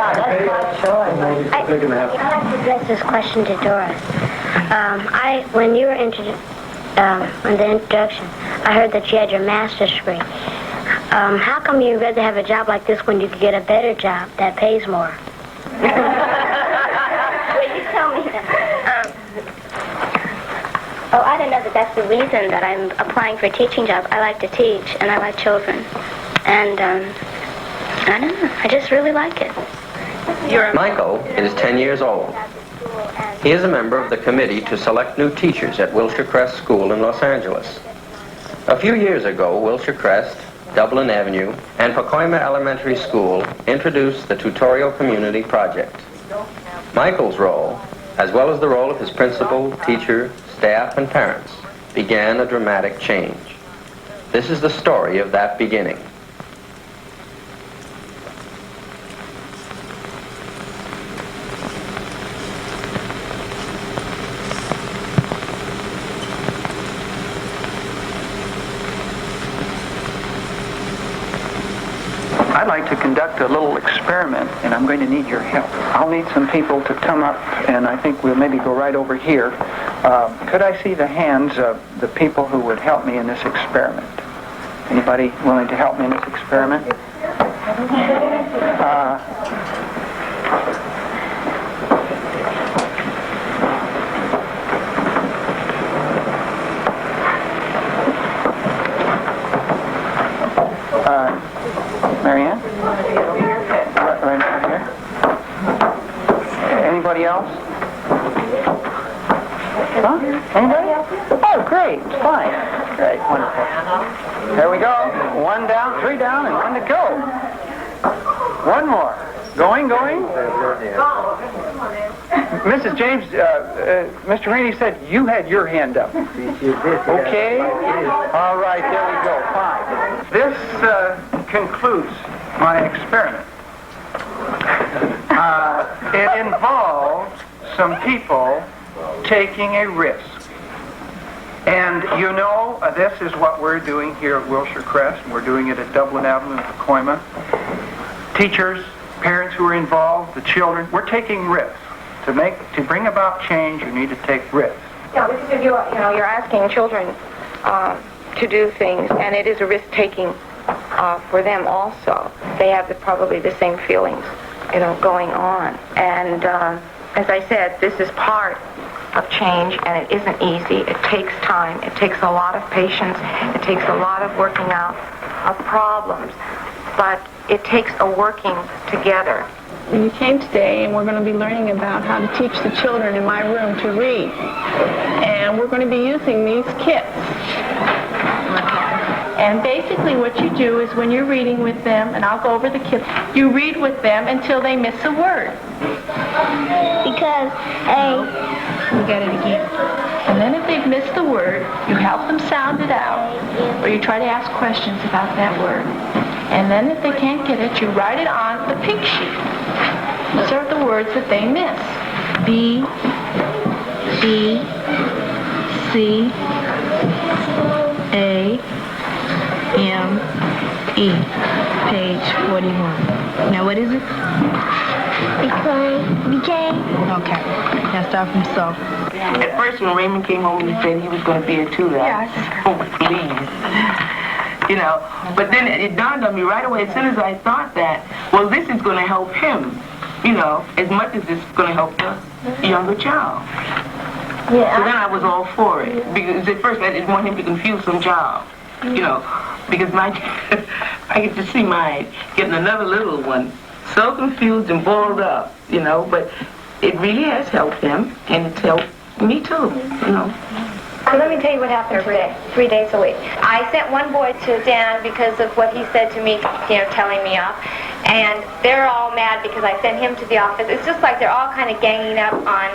Wow, that's quite short. I'd like to address this question to Doris. When you were in the introduction, I heard that you had your master's degree. How come you'd rather have a job like this when you could get a better job that pays more? Will you tell me that? Oh, I don't know that that's the reason that I'm applying for a teaching job. I like to teach, and I like children. And, I don't know. I just really like it. Michael is 10 years old. He is a member of the committee to select new teachers at Wilshire Crest School in Los Angeles. A few years ago, Wilshire Crest, Dublin Avenue, and Pacoima Elementary School introduced the Tutorial Community Project. Michael's role, as well as the role of his principal, teacher, staff, and parents, began a dramatic change. This is the story of that beginning. I'd like to conduct a little experiment, and I'm going to need your help. I'll need some people to come up, and I think we'll maybe go right over here. Could I see the hands of the people who would help me in this experiment? Anybody willing to help me in this experiment? Marianne? Right over here. Anybody else? Huh? Anybody? Oh, great. Fine. Great. Wonderful. There we go. 1 down, 3 down, and 1 to go. 1 more. Going. Mrs. James, Mr. Rainey said you had your hand up. Okay. All right, there we go. Fine. This concludes my experiment. It involved some people taking a risk. And you know, this is what we're doing here at Wilshire Crest, and we're doing it at Dublin Avenue in Pacoima. Teachers, parents who are involved, the children, we're taking risks. To bring about change, you need to take risks. Yeah, because you're asking children to do things, and it is a risk-taking for them also. They have probably the same feelings, going on. And as I said, this is part of change, and it isn't easy. It takes time. It takes a lot of patience. It takes a lot of working out of problems. But it takes a working together. You came today, and we're going to be learning about how to teach the children in my room to read. And we're going to be using these kits. And basically what you do is when you're reading with them, and I'll go over the kits, you read with them until they miss a word. Because You get it again. And then if they've missed the word, you help them sound it out, or you try to ask questions about that word. And then if they can't get it, you write it on the pink sheet. These are the words that they miss. B, E, C, A, M, E. Page 41. Now what is it? BK. Okay. Now start from so. At first when Raymond came home, he said he was going to be a tutor. Yes. Oh, please. But then it dawned on me right away, as soon as I thought that, well, this is going to help him, as much as it's going to help the younger child. Yeah. So then I was all for it. Because at first I didn't want him to confuse some child, because I get to see mine getting another little one so confused and boiled up, but it really has helped him, and it's helped me too, So let me tell you what happened today, 3 days a week. I sent one boy to Dan because of what he said to me, telling me off. And they're all mad because I sent him to the office. It's just like they're all kind of ganging up on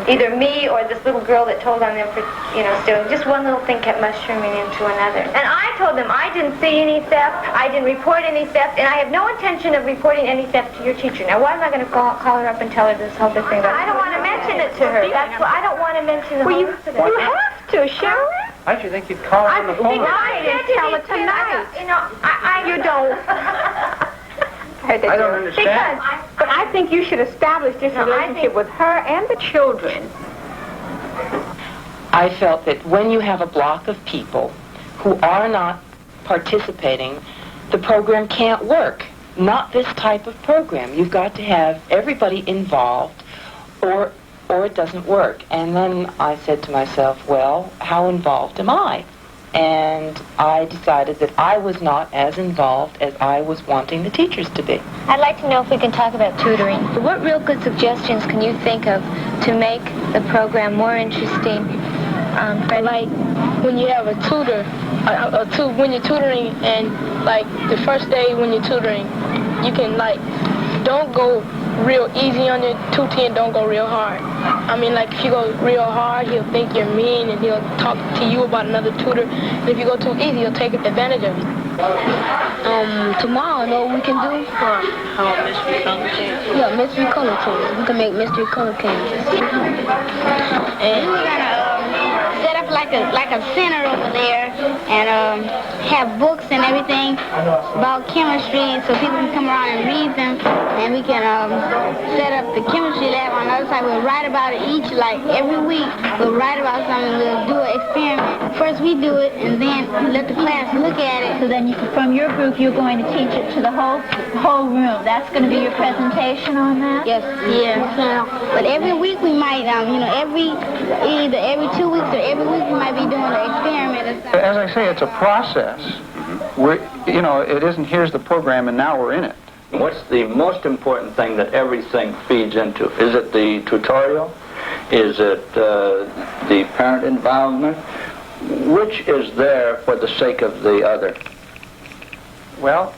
either me or this little girl that told on them for, stealing. Just one little thing kept mushrooming into another. And I told them I didn't see any theft, I didn't report any theft, and I have no intention of reporting any theft to your teacher. Now, why am I going to call her up and tell her this whole big thing about it? I don't want to mention it to her. That's what I don't want to mention the whole incident. You have to, Sharon. I should think you'd call her on the phone. I didn't tell her tonight. You don't. heard that. I don't understand. But I think you should establish this relationship with her and the children. I felt that when you have a block of people who are not participating, the program can't work. Not this type of program. You've got to have everybody involved or it doesn't work. And then I said to myself, well, how involved am I? And I decided that I was not as involved as I was wanting the teachers to be. I'd like to know if we can talk about tutoring. What real good suggestions can you think of to make the program more interesting? Like when you have a tutor, when you're tutoring, and like the first day when you're tutoring, you can don't go real easy on your tutor and don't go real hard. I mean, like if you go real hard, he'll think you're mean and he'll talk to you about another tutor. And if you go too easy, he'll take advantage of you. Tomorrow, you know what we can do? Mystery color changes. Yeah, mystery color changes. We can make mystery color changes. And we're gonna set up like a center over there and have books and everything about chemistry so people can come around and read them. And we can set up the chemistry lab on the other side. We'll write about it each, like every week. We'll write about something. We'll do an experiment. First we do it, and then let the class look at it. So then from your group, you're going to teach it to the whole room. That's going to be your presentation on that? Yes, yeah. But every week we might, either every 2 weeks or every week we might be doing an experiment or something. As I say, it's a process. It isn't here's the program and now we're in it. What's the most important thing that everything feeds into? Is it the tutorial? Is it the parent involvement? Which is there for the sake of the other? Well,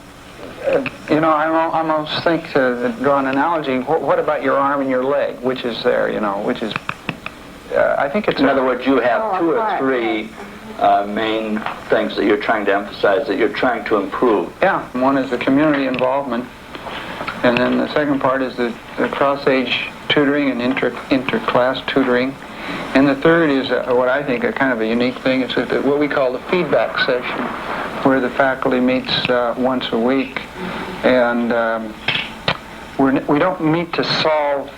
I almost think to draw an analogy, what about your arm and your leg? Which is there, which is... I think it's... In other words, you have two or three main things that you're trying to emphasize, that you're trying to improve. Yeah, one is the community involvement, and then the second part is the cross-age tutoring and inter-class tutoring, and the third is what I think a kind of a unique thing. It's what we call the feedback session, where the faculty meets once a week, and we don't meet to solve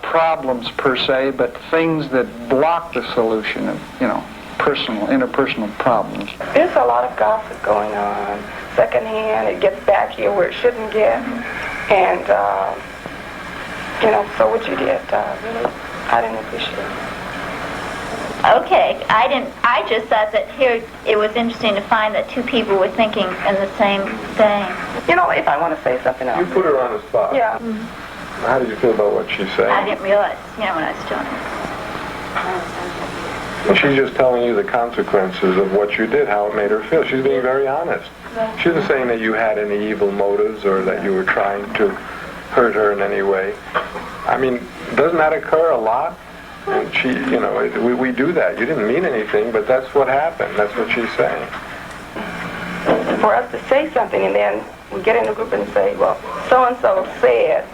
problems per se, but things that block the solution of interpersonal problems. There's a lot of gossip going on, secondhand. It gets back here where it shouldn't get. And, so what you did, really, I didn't appreciate it. Okay, I just thought that here it was interesting to find that two people were thinking in the same thing. If I want to say something else. You put her on the spot. Yeah. Mm-hmm. How did you feel about what she said? I didn't realize, when I was doing it. Well, she's just telling you the consequences of what you did, how it made her feel. She's being very honest. She isn't saying that you had any evil motives or that you were trying to hurt her in any way. I mean, doesn't that occur a lot? And she, we do that. You didn't mean anything, but that's what happened. That's what she's saying. For us to say something and then we get in the group and say, well, so-and-so said,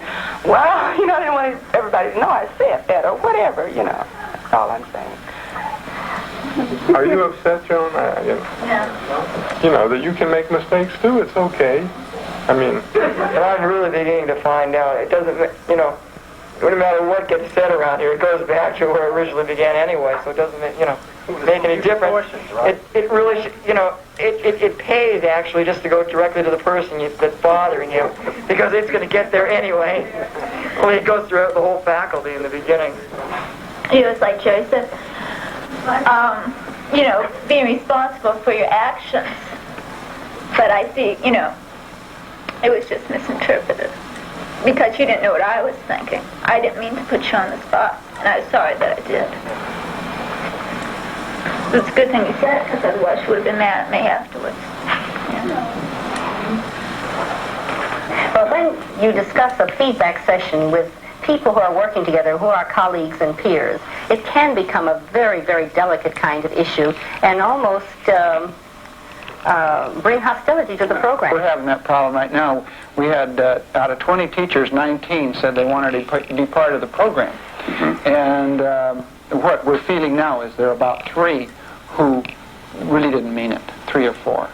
well, I didn't want everybody to know I said that or whatever, That's all I'm saying. Are you upset, Joan? That you can make mistakes too. It's okay. I mean... And I'm really beginning to find out it doesn't, no matter what gets said around here, it goes back to where it originally began anyway, so it doesn't, make any difference. It really, it pays actually just to go directly to the person that's bothering you, because it's going to get there anyway. Only it goes throughout the whole faculty in the beginning. It's like Jerry said, being responsible for your actions. But I see, it was just misinterpreted. Because you didn't know what I was thinking. I didn't mean to put you on the spot, and I was sorry that I did. It's a good thing you said it, because otherwise you would have been mad at me afterwards. Well, when you discuss a feedback session with people who are working together, who are colleagues and peers, it can become a very, very delicate kind of issue and almost bring hostility to the program. We're having that problem right now. We had, out of 20 teachers, 19 said they wanted to be part of the program. Mm-hmm. And what we're feeling now is there are about 3 who really didn't mean it, 3 or 4.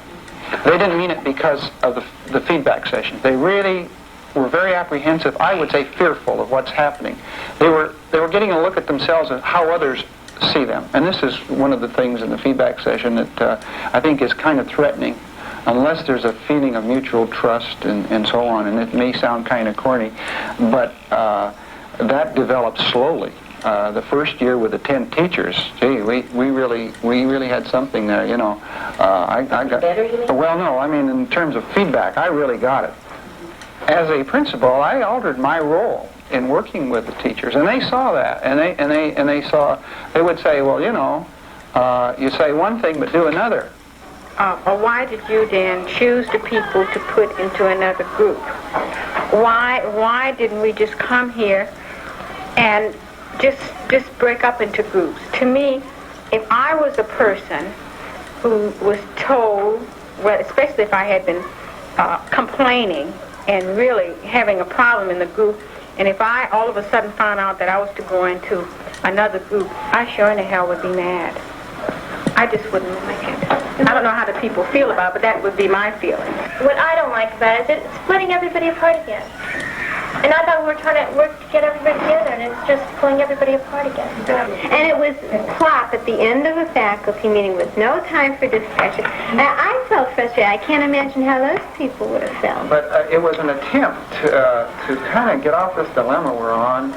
They didn't mean it because of the feedback sessions. They really were very apprehensive, I would say fearful of what's happening. They were getting a look at themselves and how others see them. And this is one of the things in the feedback session that I think is kind of threatening, unless there's a feeling of mutual trust and so on. And it may sound kind of corny, but that develops slowly. The first year with the 10 teachers, gee, we really had something there, you know. I got better, you mean? Well, no, I mean in terms of feedback, I really got it. As a principal, I altered my role in working with the teachers, and they saw that, and they would say, well, you know, you say one thing but do another. Or why did you then choose the people to put into another group? Why didn't we just come here and just break up into groups? To me, if I was a person who was told, well, especially if I had been complaining and really having a problem in the group, and if I all of a sudden found out that I was to go into another group, I sure in the hell would be mad. I just wouldn't like it. I don't know how the people feel about it, but that would be my feeling. What I don't like about it is it's splitting everybody apart again. And I thought we were trying to work to get everybody together, and it's just pulling everybody apart again. And it was plop at the end of a faculty meeting with no time for discussion. I felt frustrated. I can't imagine how those people would have felt. But it was an attempt to kind of get off this dilemma we're on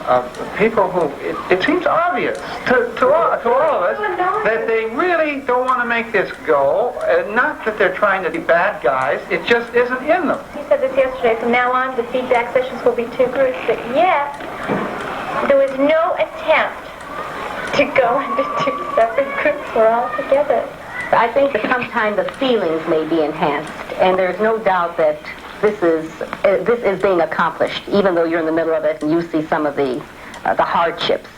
of people who, it seems obvious to all of us that they really don't want to make this go. Not that they're trying to be bad guys, it just isn't in them. You said this yesterday. From now on, the feedback sessions will be 2 groups, but yet there was no attempt to go into 2 separate groups. We're all together. I think that sometimes the feelings may be enhanced, and there's no doubt that this is being accomplished, even though you're in the middle of it and you see some of the hardships.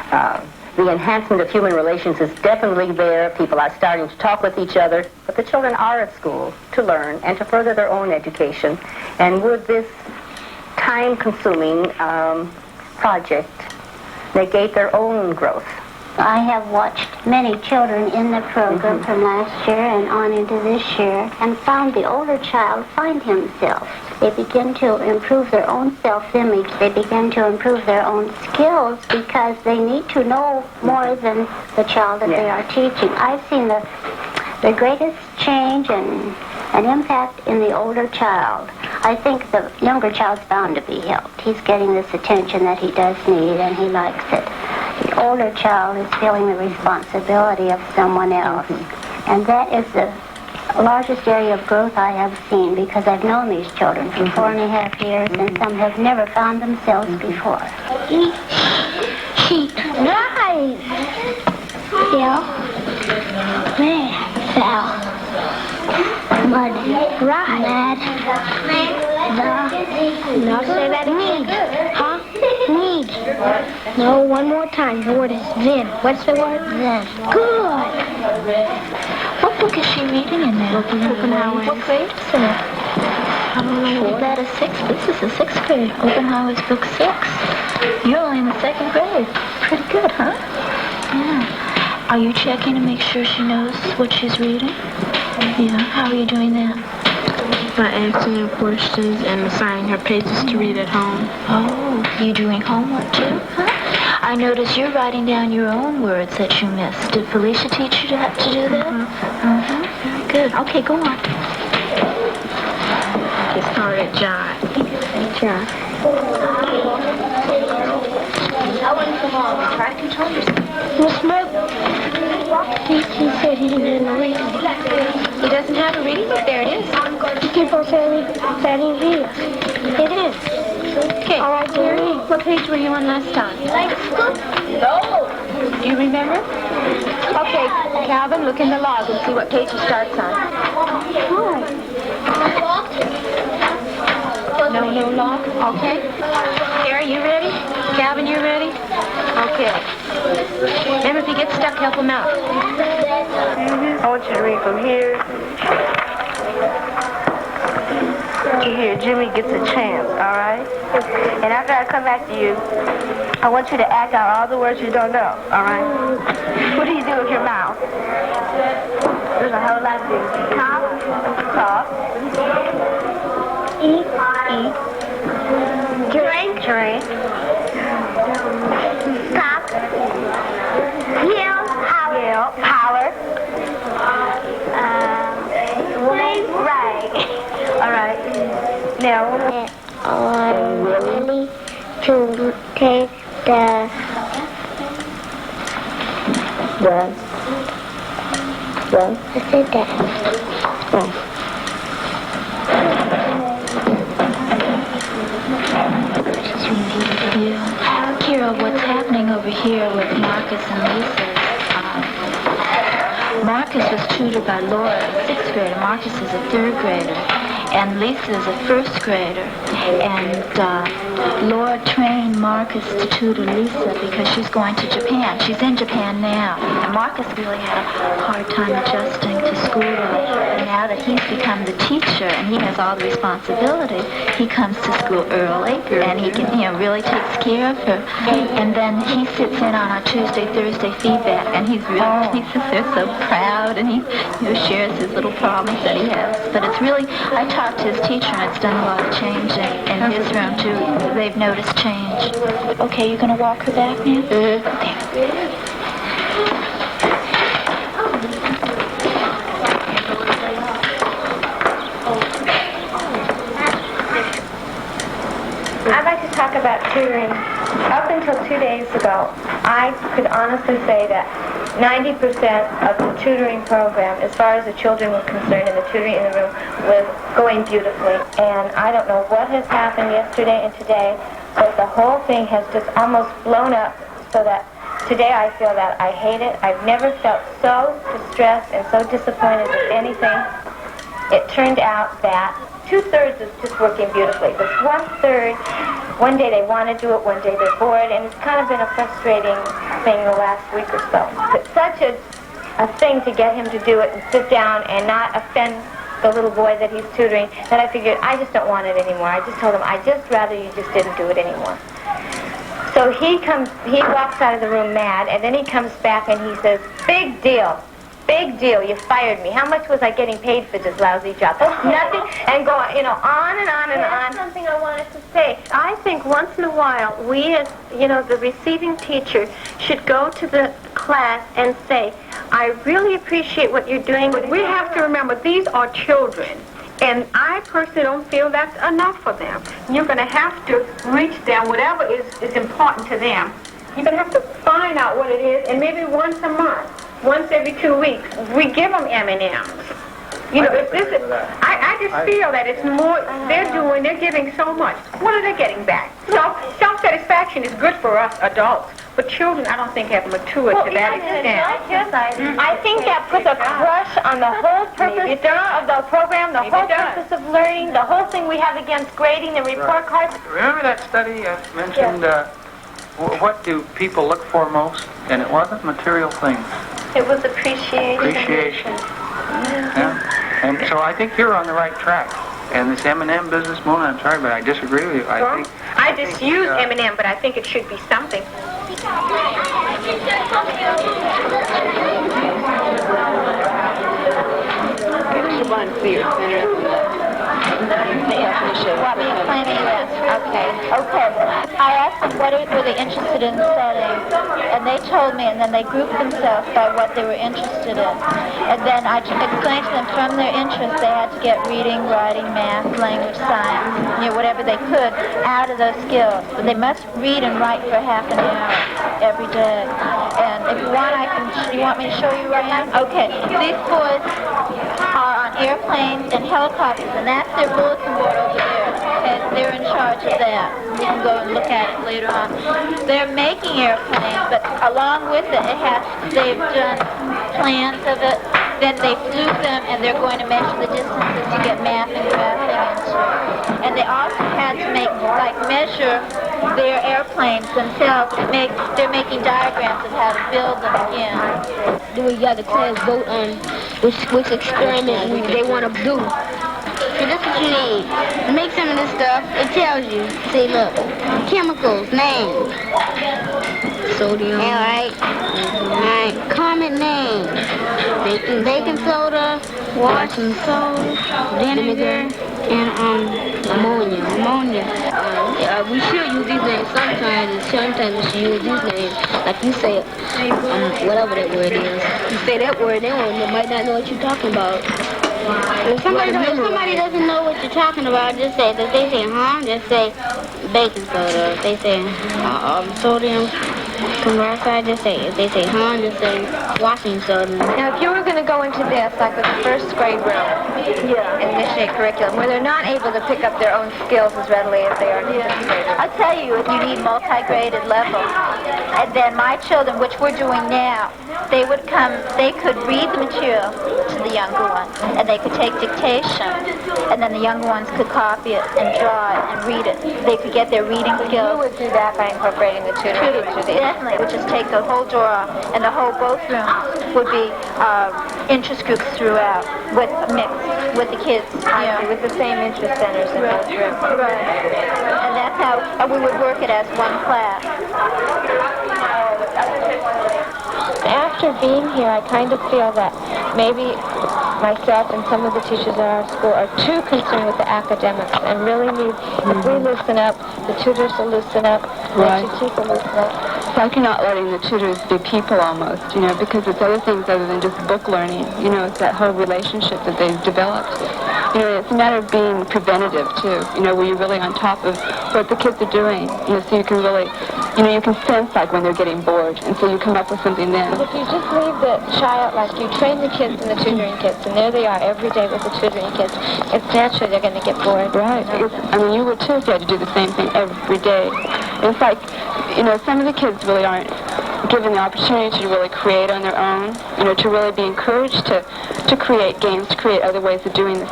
The enhancement of human relations is definitely there. People are starting to talk with each other, but the children are at school to learn and to further their own education. And would this time-consuming project negate their own growth? I have watched many children in the program from last year and on into this year and found the older child find himself. They begin to improve their own self-image. They begin to improve their own skills because they need to know more than the child that they are teaching. I've seen the greatest change and an impact in the older child. I think the younger child's bound to be helped. He's getting this attention that he does need, and he likes it. The older child is feeling the responsibility of someone else. And that is the largest area of growth I have seen, because I've known these children for 4.5 years, and some have never found themselves before. Nice! Yeah. Man, Sal. Mud. Right. Mad. No, say that again. Huh? Need. No, one more time. The word is then. What's the word? Then. Good. What book is she reading in there? Openhauer. What grade is it? I don't know. That is 6th. This is the 6th grade. Openhauer's book 6. You're only in the 2nd grade. Pretty good, huh? Yeah. Are you checking to make sure she knows what she's reading? Yeah. How are you doing that? By asking her questions and assigning her pages to read at home. Oh, you doing homework too? Huh? I notice you're writing down your own words that you missed. Did Felicia teach you to have to do that? Very good. Okay, go on. Get started, John. John. I wouldn't come on. Try to control yourself. Miss Smith, he said he didn't have a reading. He doesn't have a reading book. There it is. He keeps on saying that he reads. It is. Okay. All right, dear. What page were you on last time? No. Do you remember? Okay, Calvin, look in the log and see what page he starts on. No log? Okay. Gary, you ready? Calvin, you ready? Okay. Remember, if he gets stuck, help him out. I want you to read from here to here. Jimmy gets a chance, all right? And after I come back to you, I want you to act out all the words you don't know, all right? What do you do with your mouth? There's a whole lot of things. Talk. Eat. Drink. Stop. Yell. Holler. Right. All right. Now, really to take the I said that. Kira, what's happening over here with Marcus and Lisa? Marcus was tutored by Laura, a 6th grader. Marcus is a 3rd grader. And Lisa is a 1st grader. And Laura trained Marcus to tutor Lisa because she's going to Japan. She's in Japan now. And Marcus really had a hard time adjusting to school life. And now that he's become the teacher and he has all the responsibility, he comes to school early and he can, really takes care of her. And then he sits in on our Tuesday, Thursday feedback, and he sits there so proud, and he shares his little problems that he has. But it's really, I talked to his teacher, and it's done a lot of changing in his room too. They've noticed change. Okay, you're gonna walk her back now? Okay. I'd like to talk about tutoring. Up until 2 days ago, I could honestly say that 90% of the tutoring program, as far as the children were concerned and the tutoring in the room, was going beautifully. And I don't know what has happened yesterday and today, but the whole thing has just almost blown up so that today I feel that I hate it. I've never felt so distressed and so disappointed with anything. It turned out that 2/3 is just working beautifully. This 1/3, one day they want to do it, one day they're bored, and it's kind of been a frustrating thing the last week or so. It's such a thing to get him to do it and sit down and not offend the little boy that he's tutoring that I figured I just don't want it anymore. I just told him I'd just rather you just didn't do it anymore. So he walks out of the room mad, and then he comes back and he says, "Big deal. Big deal, you fired me. How much was I getting paid for this lousy job?" Nothing, and go on and on and on. That's something I wanted to say. I think once in a while, we as, the receiving teacher should go to the class and say, "I really appreciate what you're doing." But we have to remember, these are children. And I personally don't feel that's enough for them. You're going to have to reach them, whatever is important to them. You're going to have to find out what it is, and maybe once a month. Once every 2 weeks, we give them M&Ms. I just feel that it's more, they're giving so much. What are they getting back? Self-satisfaction is good for us adults, but children I don't think have matured to that extent. I think that puts a crush on the whole purpose of the program, the whole purpose of learning, the whole thing we have against grading and report cards. Remember that study I mentioned, what do people look for most? And it wasn't material things. It was appreciation. Appreciation. Yeah. And so I think you're on the right track. And this M&M business, Mona, I'm sorry, but I disagree with you. I just use M&M, but I think it should be something. Okay. I asked them what were they interested in studying, and they told me, and then they grouped themselves by what they were interested in. And then I explained to them from their interest they had to get reading, writing, math, language, science, whatever they could out of those skills. But they must read and write for half an hour every day. And if you want, you want me to show you around? Okay. These boys are on airplanes and helicopters, and that's their bulletin board over there. And they're in charge of that. You can go and look at it later on. They're making airplanes, but along with it, they've done plans of it. Then they flew them, and they're going to measure the distances to get math and graphing into. And they also had to measure their airplanes themselves. They're making diagrams of how to build them again. We got the class vote on which experiment they want to do. So this is what you need. To make some of this stuff, it tells you. See, look, chemicals, names. Sodium. All right. Common names. Baking soda, washing soda, vinegar, and ammonia. We should use these names sometimes, and sometimes we should use these names. Like you say, whatever that word is. You say that word, they might not know what you're talking about. If somebody doesn't know what you're talking about, just say, if they say, just say baking soda. If they say sodium chloride, just say, if they say, just say washing soda. Now, if you were going to go into this, like with the first grade room, initiate curriculum, where they're not able to pick up their own skills as readily as they are in the fifth grade. I tell you, if you need multi-graded level, and then my children, which we're doing now, they would come, they could read the material to the younger ones, and they could take dictation, and then the younger ones could copy it and draw it and read it. They could get their reading skills. You would do that by incorporating the tutoring. Definitely. Would just take the whole drawer and the whole both rooms would be interest groups throughout, with mixed with the kids. With the same interest centers in both rooms. Right. And that's how we would work it as one class. After being here, I kind of feel that maybe myself and some of the teachers at our school are too concerned with the academics and really need, if we loosen up, the tutors will loosen up, the teachers will loosen up. It's like you're not letting the tutors be people almost, because it's other things other than just book learning. It's that whole relationship that they've developed. It's a matter of being preventative too, where you're really on top of what the kids are doing, so you can really, you can sense like when they're getting bored, and so you come up with something then. But if you just leave the child, like you train the kids and the tutoring kids, and there they are every day with the tutoring kids, it's naturally they're going to get bored. Right. You would too if you had to do the same thing every day. It's like, some of the kids really aren't given the opportunity to really create on their own, to really be encouraged to create games, to create other ways of doing this,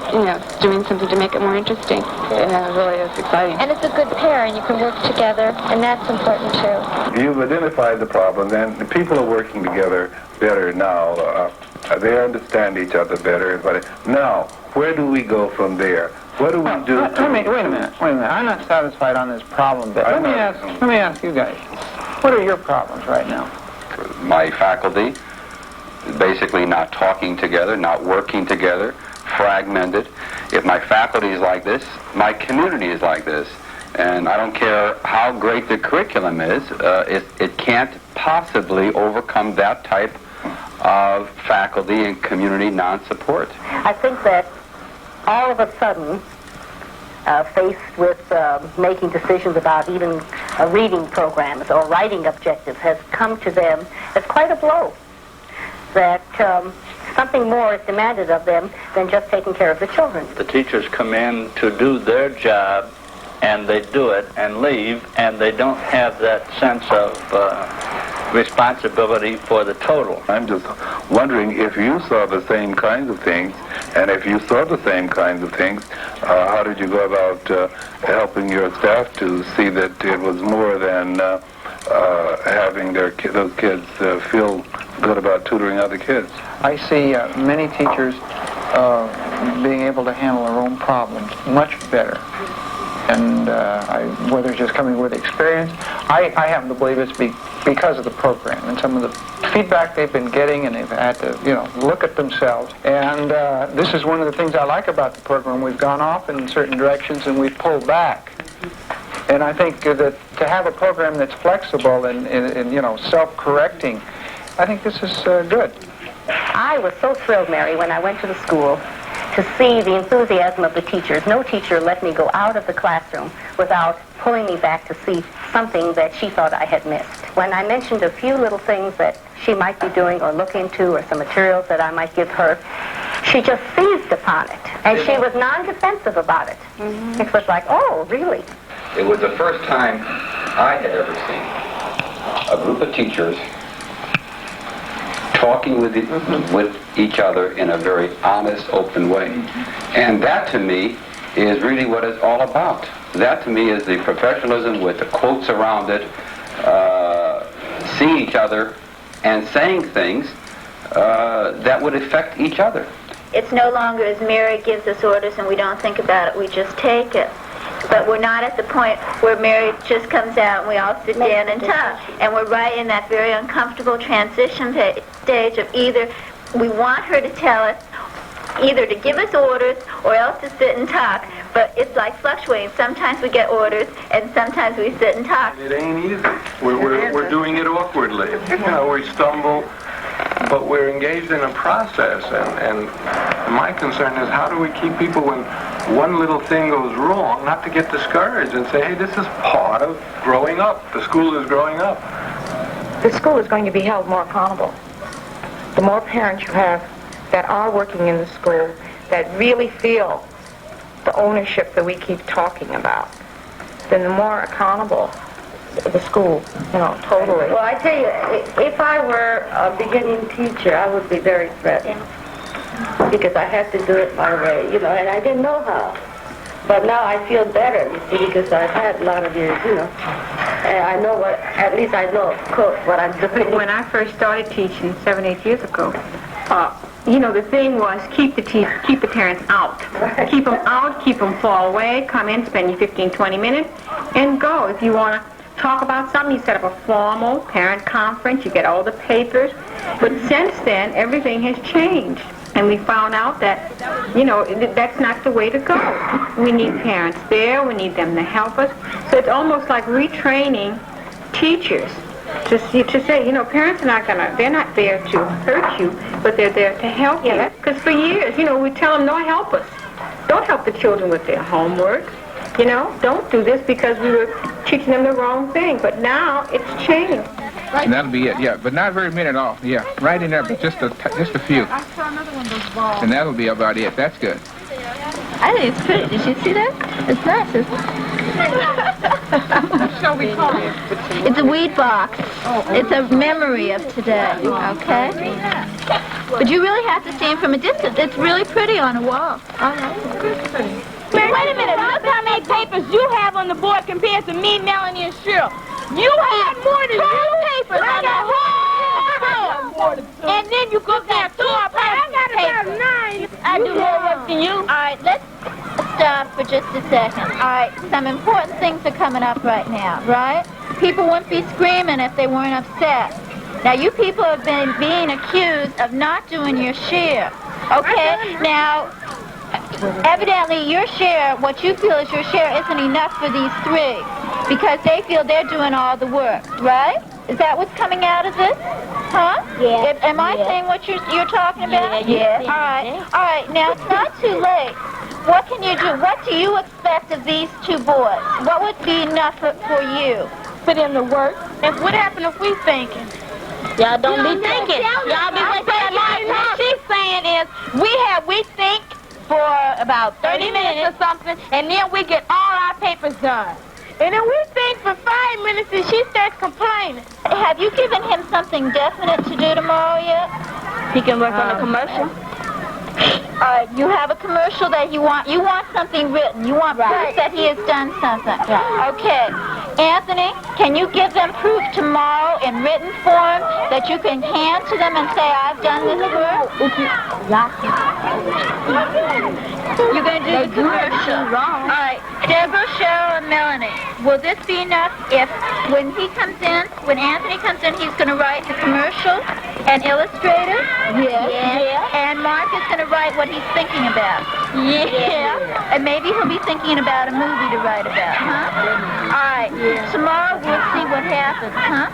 doing something to make it more interesting. It really is exciting. And it's a good pair, and you can work together, and that's important too. You've identified the problem, and the people are working together better now. They understand each other better. But now, where do we go from there? What do we do? Wait a minute. I'm not satisfied on this problem bit. Let me ask you guys. What are your problems right now? My faculty, basically not talking together, not working together, fragmented. If my faculty is like this, my community is like this. And I don't care how great the curriculum is, it can't possibly overcome that type of faculty and community non-support. I think that all of a sudden, faced with making decisions about even reading programs or writing objectives, has come to them as quite a blow. That something more is demanded of them than just taking care of the children. The teachers come in to do their job, and they do it and leave, and they don't have that sense of responsibility for the total. I'm just wondering if you saw the same kinds of things, and if you saw the same kinds of things, how did you go about helping your staff to see that it was more than having those kids feel good about tutoring other kids? I see many teachers being able to handle their own problems much better. And whether it's just coming with experience, I happen to believe it's because of the program and some of the feedback they've been getting, and they've had to, look at themselves. And this is one of the things I like about the program. We've gone off in certain directions and we've pulled back. And I think that to have a program that's flexible and self-correcting, I think this is good. I was so thrilled, Mary, when I went to the school to see the enthusiasm of the teachers. No teacher let me go out of the classroom without pulling me back to see something that she thought I had missed. When I mentioned a few little things that she might be doing or look into, or some materials that I might give her, she just seized upon it. And she was non-defensive about it. Mm-hmm. It was like, oh, really? It was the first time I had ever seen a group of teachers talking with each other in a very honest, open way. And that, to me, is really what it's all about. That, to me, is the professionalism with the quotes around it, seeing each other and saying things that would affect each other. It's no longer as Mary gives us orders and we don't think about it, we just take it. But we're not at the point where Mary just comes out and we all sit down and talk. And we're right in that very uncomfortable transition stage of either we want her to tell us either to give us orders or else to sit and talk. But it's like fluctuating. Sometimes we get orders, and sometimes we sit and talk. It ain't easy. We're doing it awkwardly. You know, we stumble, but we're engaged in a process. And my concern is, how do we keep people when one little thing goes wrong, not to get discouraged and say, hey, this is part of growing up. The school is growing up. The school is going to be held more accountable. The more parents you have that are working in the school, that really feel the ownership that we keep talking about, then the more accountable the school, totally. Well, I tell you, if I were a beginning teacher, I would be very threatened because I had to do it my way, and I didn't know how. But now I feel better, you see, because I've had a lot of years, and I know at least I know, of course, what I'm doing. When I first started teaching 7, 8 years ago, the thing was keep the parents out. Keep them out, keep them far away, come in, spend your 15, 20 minutes, and go. If you want to talk about something, you set up a formal parent conference, you get all the papers. But since then, everything has changed. And we found out that, that's not the way to go. We need parents there, we need them to help us. So it's almost like retraining teachers to say, parents are they're not there to hurt you, but they're there to help you. Because for years, we tell them, no, help us. Don't help the children with their homework. Don't do this because we were teaching them the wrong thing. But now it's changed. And that'll be it, yeah. But not very many at all, yeah. Right in there, but just a few. I saw another one of those balls. And that'll be about it. That's good. I think it's pretty. Did you see that? It's nice, isn't it? What shall we call it? It's a weed box. It's a memory of today, okay? But you really have to see it from a distance. It's really pretty on a wall. I like it. Wait a minute. Look how many papers you have on the board compared to me, Melanie, and Cheryl. You had more than 2 papers on the whole board. And then you go down 2 papers. I got about 9. I do more work than you. All right, let's stop for just a second. All right, some important things are coming up right now, right? People wouldn't be screaming if they weren't upset. Now, you people have been being accused of not doing your share. Okay? Now, evidently your share, what you feel is your share, isn't enough for these 3 because they feel they're doing all the work, right? Is that what's coming out of this? Huh? Yeah. Am I saying what you're talking about? Yeah. All right. All right. Now, it's not too late. What can you do? What do you expect of these 2 boys? What would be enough for you? Put in the work. And what happened if we thinking? Y'all don't be thinking. Y'all be thinking. What she's saying is we think for about 30 minutes or something, and then we get all our papers done. And then we think for 5 minutes and she starts complaining. Have you given him something definite to do tomorrow yet? He can work on a commercial. All right, you have a commercial that you want something written. You want proof that he has done something. Okay. Anthony, can you give them proof tomorrow in written form that you can hand to them and say, I've done this work? You're going to do the commercial. All right. Deborah, Cheryl, and Melanie, will this be enough if when Anthony comes in, he's going to write the commercial and illustrate it? Yeah. And Mark is going to write what he's thinking about. Yeah. And maybe he'll be thinking about a movie to write about, huh? All right. Tomorrow we'll see what happens, huh?